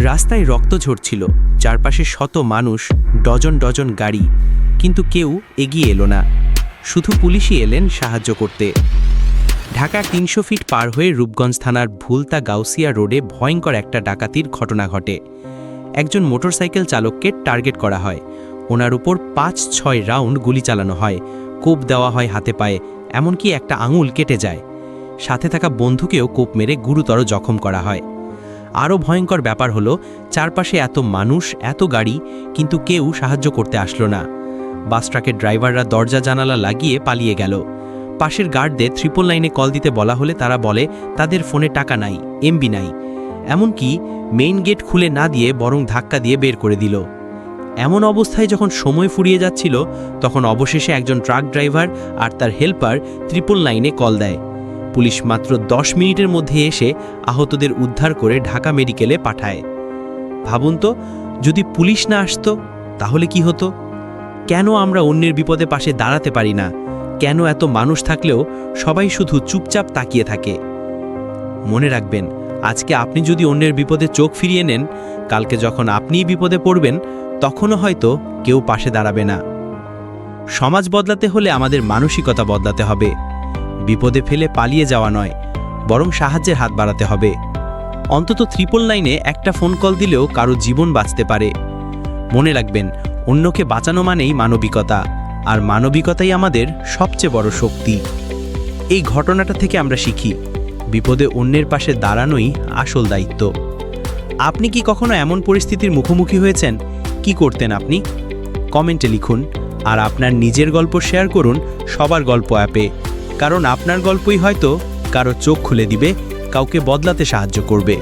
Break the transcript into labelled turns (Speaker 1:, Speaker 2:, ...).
Speaker 1: রাস্তায় রক্ত ঝরছিল, চারপাশে শত মানুষ, ডজন ডজন গাড়ি, কিন্তু কেউ এগিয়ে এলো না। শুধু পুলিশই এলেন সাহায্য করতে। ঢাকার ৩০০ ফিট পার হয়ে রূপগঞ্জ থানার ভুলতা গাউসিয়া রোডে ভয়ঙ্কর একটা ডাকাতির ঘটনা ঘটে। একজন মোটরসাইকেল চালককে টার্গেট করা হয়। ওনার উপর ৫-৬ রাউন্ড গুলি চালানো হয়, কোপ দেওয়া হয় হাতে পায়ে, এমনকি একটা আঙুল কেটে যায়। সাথে থাকা বন্ধুকেও কোপ মেরে গুরুতর জখম করা হয়। আরও ভয়ঙ্কর ব্যাপার হলো, চারপাশে এত মানুষ, এত গাড়ি, কিন্তু কেউ সাহায্য করতে আসলো না। বাস ট্রাকের ড্রাইভাররা দরজা জানালা লাগিয়ে পালিয়ে গেল। পাশের গার্ডদের 999-এ কল দিতে বলা হলে তারা বলে তাদের ফোনে টাকা নাই, এমবি নাই। এমনকি মেইন গেট খুলে না দিয়ে বরং ধাক্কা দিয়ে বের করে দিল। এমন অবস্থায় যখন সময় ফুরিয়ে যাচ্ছিল, তখন অবশেষে একজন ট্রাক ড্রাইভার আর তার হেল্পার 999-এ কল দেয়। পুলিশ মাত্র 10 মিনিটের মধ্যে এসে আহতদের উদ্ধার করে ঢাকা মেডিকেলে পাঠায়। ভাবুন তো, যদি পুলিশ না আসতো তাহলে কি হতো? কেন আমরা অন্যের বিপদে পাশে দাঁড়াতে পারি না? কেন এত মানুষ থাকলেও সবাই শুধু চুপচাপ তাকিয়ে থাকে? মনে রাখবেন, আজকে আপনি যদি অন্যের বিপদে চোখ ফিরিয়ে নেন, কালকে যখন আপনিই বিপদে পড়বেন, তখনও হয়তো কেউ পাশে দাঁড়াবে না। সমাজ বদলাতে হলে আমাদের মানসিকতা বদলাতে হবে। বিপদে ফেলে পালিয়ে যাওয়া নয়, বরং সাহায্যের হাত বাড়াতে হবে। অন্তত 999-এ একটা ফোন কল দিলেও কারো জীবন বাঁচতে পারে। মনে রাখবেন, অন্যকে বাঁচানো মানেই মানবিকতা, আর মানবিকতাই আমাদের সবচেয়ে বড় শক্তি। এই ঘটনাটা থেকে আমরা শিখি, বিপদে অন্যের পাশে দাঁড়ানোই আসল দায়িত্ব। আপনি কি কখনো এমন পরিস্থিতির মুখোমুখি হয়েছেন? কি করতেন আপনি? কমেন্টে লিখুন, আর আপনার নিজের গল্প শেয়ার করুন সবার গল্প অ্যাপে, কারণ আপনার গল্পই হয়তো কারো চোখ খুলে দিবে, কাউকে বদলাতে সাহায্য করবে।